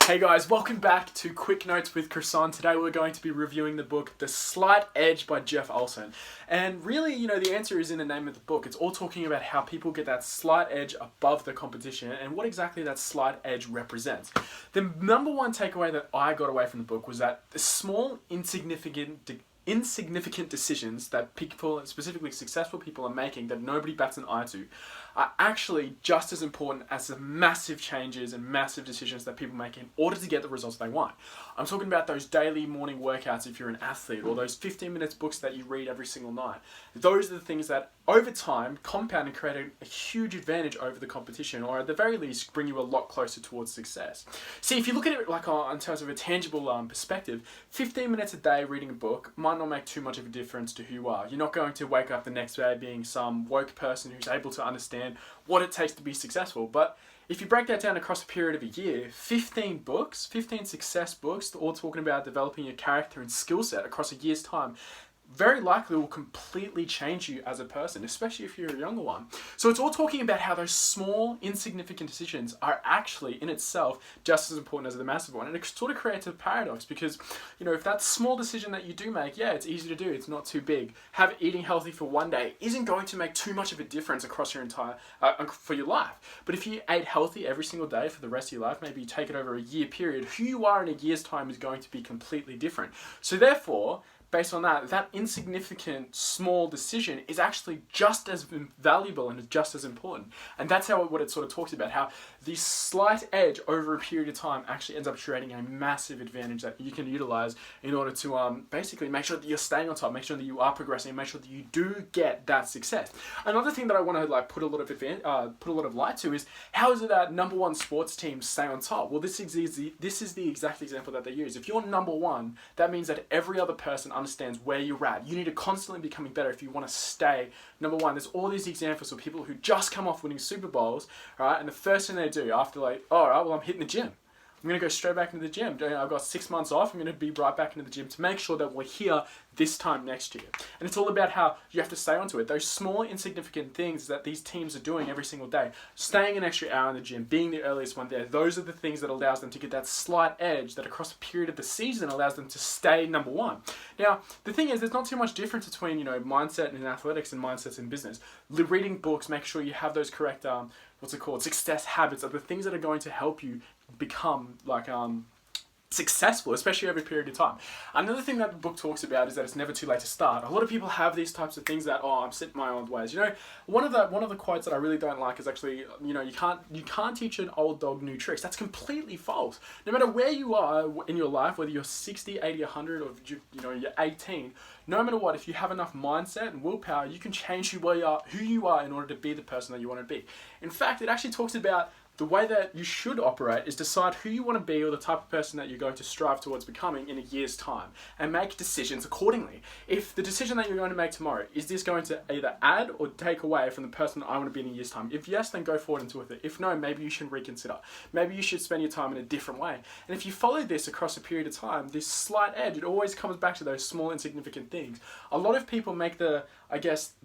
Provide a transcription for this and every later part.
Hey guys, welcome back to Quick Notes with Croissant. Today we're going to be reviewing the book The Slight Edge by Jeff Olson. And really, the answer is in the name of the book. It's all talking about how people get that slight edge above the competition and what exactly that slight edge represents. The number one takeaway that I got away from the book was that the small, insignificant decisions that people, specifically successful people, are making that nobody bats an eye to are actually just as important as the massive changes and massive decisions that people make in order to get the results they want. I'm talking about those daily morning workouts if you're an athlete, or those 15 minutes books that you read every single night. Those are the things that over time compound and create a huge advantage over the competition, or at the very least bring you a lot closer towards success. See, if you look at it like in terms of a tangible perspective, 15 minutes a day reading a book might not make too much of a difference to who you are. You're not going to wake up the next day being some woke person who's able to understand what it takes to be successful. But if you break that down across a period of a year, 15 success books, all talking about developing your character and skill set across a year's time, very likely will completely change you as a person, especially if you're a younger one. So it's all talking about how those small, insignificant decisions are actually in itself just as important as the massive one. And it sort of creates a paradox because, if that small decision that you do make, it's easy to do, it's not too big. Eating healthy for one day isn't going to make too much of a difference across your entire, for your life. But if you ate healthy every single day for the rest of your life, maybe you take it over a year period, who you are in a year's time is going to be completely different. So therefore, based on that insignificant small decision is actually just as valuable and just as important. And that's what it sort of talks about, how the slight edge over a period of time actually ends up creating a massive advantage that you can utilize in order to basically make sure that you're staying on top, make sure that you are progressing, and make sure that you do get that success. Another thing that I want to put a lot of light to is how is it that number one sports teams stay on top? Well, this is the exact example that they use. If you're number one, that means that every other person understands where you're at. You need to constantly be becoming better if you want to stay number one. There's all these examples of people who just come off winning Super Bowls, right? And the first thing they do after I'm hitting the gym. I'm going to go straight back into the gym. I've got 6 months off. I'm going to be right back into the gym to make sure that we're here this time next year. And it's all about how you have to stay onto it. Those small, insignificant things that these teams are doing every single day, staying an extra hour in the gym, being the earliest one there, those are the things that allows them to get that slight edge that across a period of the season allows them to stay number one. Now, the thing is, there's not too much difference between, mindset in athletics and mindsets in business. Reading books, make sure you have those correct, success habits are the things that are going to help you become successful, especially over a period of time. Another thing that the book talks about is that it's never too late to start. A lot of people have these types of things that, I'm set in my own ways. One of the quotes that I really don't like is actually, you can't teach an old dog new tricks. That's completely false. No matter where you are in your life, whether you're 60, 80, 100, or you're 18, no matter what, if you have enough mindset and willpower, you can change who you are in order to be the person that you want to be. In fact, it actually talks about the way that you should operate is decide who you want to be or the type of person that you're going to strive towards becoming in a year's time and make decisions accordingly. If the decision that you're going to make tomorrow, is this going to either add or take away from the person that I want to be in a year's time? If yes, then go forward and do with it. If no, maybe you should reconsider. Maybe you should spend your time in a different way. And if you follow this across a period of time, this slight edge, it always comes back to those small insignificant things. A lot of people make they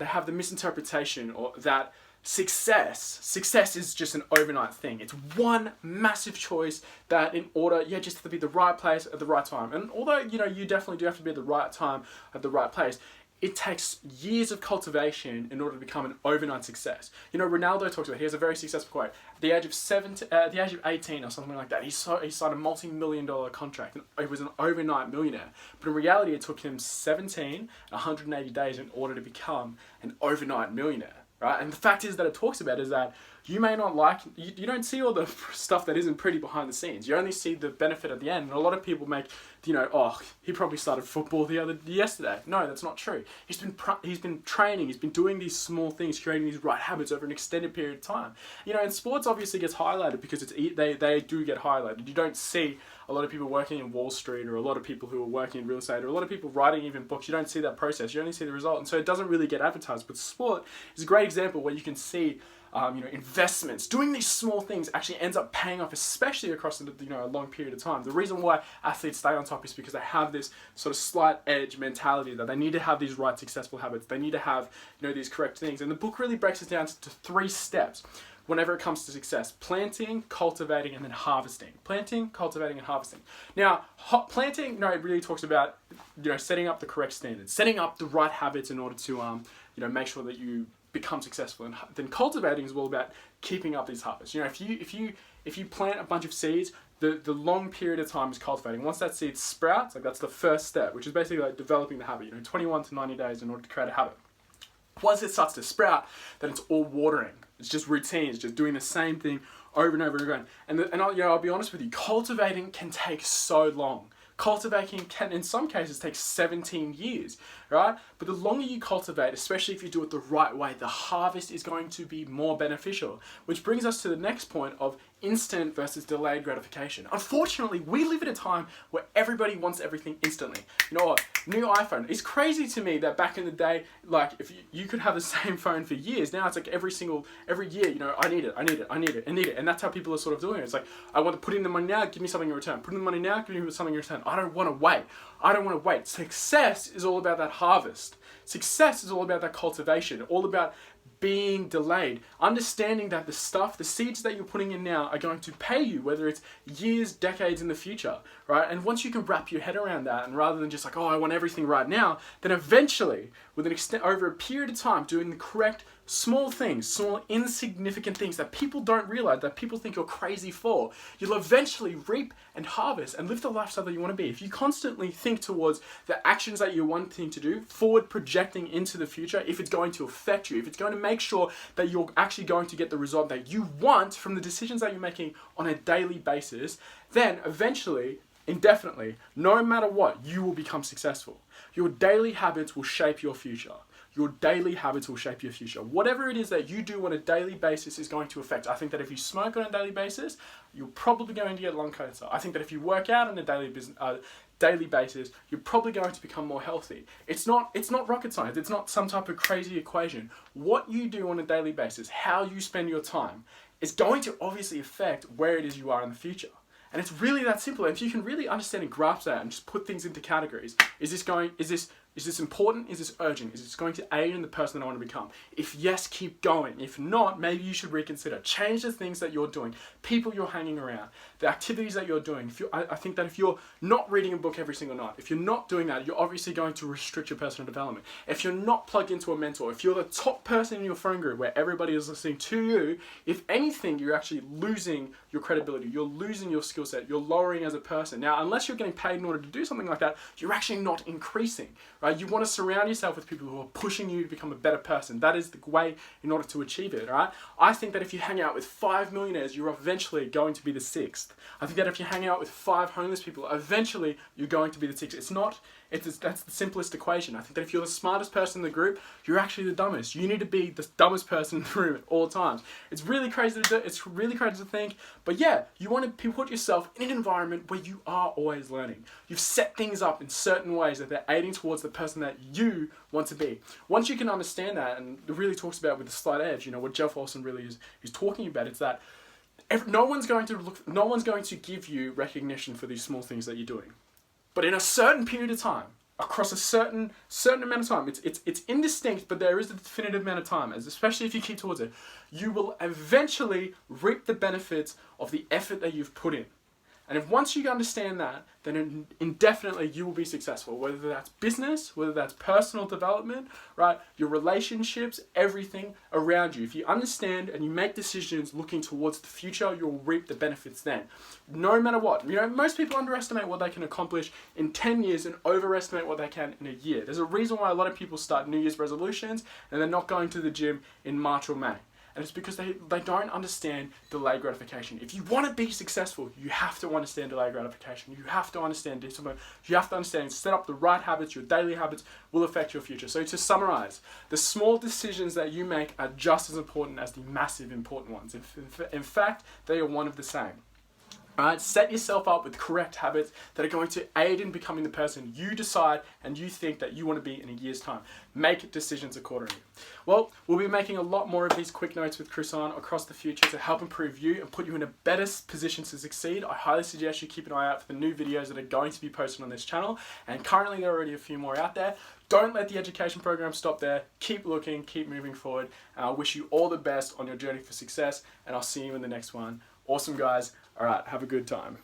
have the misinterpretation or that Success is just an overnight thing. It's one massive choice that in order, just to be the right place at the right time. And although, you definitely do have to be at the right time at the right place, it takes years of cultivation in order to become an overnight success. Ronaldo talks about, he has a very successful quote, at the age of 18 or something like that, he signed a multi-million-dollar contract and he was an overnight millionaire. But in reality, it took him 17 and 180 days in order to become an overnight millionaire. Right? And the fact is that it talks about is that you may not you don't see all the stuff that isn't pretty behind the scenes. You only see the benefit at the end. And a lot of people make, he probably started football yesterday. No, that's not true. He's been training, he's been doing these small things, creating these right habits over an extended period of time. And sports obviously gets highlighted because they do get highlighted. You don't see a lot of people working in Wall Street or a lot of people who are working in real estate or a lot of people writing even books. You don't see that process. You only see the result. And so it doesn't really get advertised. But sport is a great example where you can see investments, doing these small things actually ends up paying off, especially across a long period of time. The reason why athletes stay on top is because they have this sort of slight edge mentality that they need to have these right successful habits. They need to have these correct things. And the book really breaks it down to 3 steps. whenever it comes to success: planting, cultivating, and then harvesting. Planting, cultivating, and harvesting. Now, planting, it really talks about, setting up the correct standards, setting up the right habits in order to, make sure that you become successful. And then cultivating is all about keeping up these habits. If you plant a bunch of seeds, the long period of time is cultivating. Once that seed sprouts, that's the first step, which is basically like developing the habit. 21 to 90 days in order to create a habit. Once it starts to sprout, then it's all watering. It's just routine. It's just doing the same thing over and over and again. And I'll be honest with you, cultivating can take so long. Cultivating can, in some cases, take 17 years, right? But the longer you cultivate, especially if you do it the right way, the harvest is going to be more beneficial. Which brings us to the next point of instant versus delayed gratification. Unfortunately, we live at a time where everybody wants everything instantly. New iPhone. It's crazy to me that back in the day, if you could have the same phone for years, now it's like every year, I need it. And that's how people are sort of doing it. It's like, I want to put in the money now, give me something in return. Put in the money now, give me something in return. I don't want to wait. Success is all about that harvest. Success is all about that cultivation, all about being delayed, understanding that the seeds that you're putting in now are going to pay you, whether it's years, decades in the future, right? And once you can wrap your head around that, and rather than just like, I want everything right now, then eventually, with over a period of time, doing the correct small things, small insignificant things that people don't realize, that people think you're crazy for, you'll eventually reap and harvest and live the lifestyle that you want to be. If you constantly think towards the actions that you're wanting to do, forward projecting into the future, if it's going to affect you, if it's going to make sure that you're actually going to get the result that you want from the decisions that you're making on a daily basis, then eventually, indefinitely, no matter what, you will become successful. Your daily habits will shape your future. Your daily habits will shape your future. Whatever it is that you do on a daily basis is going to affect. I think that if you smoke on a daily basis, you're probably going to get lung cancer. I think that if you work out on a daily basis, you're probably going to become more healthy. It's not rocket science. It's not some type of crazy equation. What you do on a daily basis, how you spend your time, is going to obviously affect where it is you are in the future. And it's really that simple. And if you can really understand and grasp that and just put things into categories, is this important? Is this urgent? Is this going to aid in the person that I want to become? If yes, keep going. If not, maybe you should reconsider. Change the things that you're doing, people you're hanging around, the activities that you're doing. I think that if you're not reading a book every single night, if you're not doing that, you're obviously going to restrict your personal development. If you're not plugged into a mentor, if you're the top person in your phone group where everybody is listening to you, if anything, you're actually losing your credibility. You're losing your skill set. You're lowering as a person. Now, unless you're getting paid in order to do something like that, you're actually not increasing. Right? You want to surround yourself with people who are pushing you to become a better person. That is the way in order to achieve it, right? I think that if you hang out with 5 millionaires, you're eventually going to be the 6th. I think that if you hang out with 5 homeless people, eventually you're going to be the 6th. That's the simplest equation. I think that if you're the smartest person in the group, you're actually the dumbest. You need to be the dumbest person in the room at all times. It's really crazy to do. It's really crazy to think. But yeah, you want to put yourself in an environment where you are always learning. You've set things up in certain ways that they're aiding towards the person that you want to be. Once you can understand that, and it really talks about with the slight edge, what Jeff Olson really is talking about, it's that no one's going to give you recognition for these small things that you're doing. But in a certain period of time, across a certain amount of time, it's indistinct, but there is a definitive amount of time, especially if you keep towards it, you will eventually reap the benefits of the effort that you've put in. And if once you understand that, then indefinitely you will be successful, whether that's business, whether that's personal development, right? Your relationships, everything around you. If you understand and you make decisions looking towards the future, you'll reap the benefits then. No matter what. Most people underestimate what they can accomplish in 10 years and overestimate what they can in a year. There's a reason why a lot of people start New Year's resolutions and they're not going to the gym in March or May. And it's because they don't understand delayed gratification. If you want to be successful, you have to understand delayed gratification. You have to understand discipline. You have to understand set up the right habits. Your daily habits will affect your future. So to summarize, the small decisions that you make are just as important as the massive important ones. In fact, they are one of the same. Alright, set yourself up with correct habits that are going to aid in becoming the person you decide and you think that you want to be in a year's time. Make decisions accordingly. Well, we'll be making a lot more of these quick notes with Croissant across the future to help improve you and put you in a better position to succeed. I highly suggest you keep an eye out for the new videos that are going to be posted on this channel, and currently there are already a few more out there. Don't let the education program stop there. Keep looking, keep moving forward, and I wish you all the best on your journey for success, and I'll see you in the next one. Awesome, guys. All right, have a good time.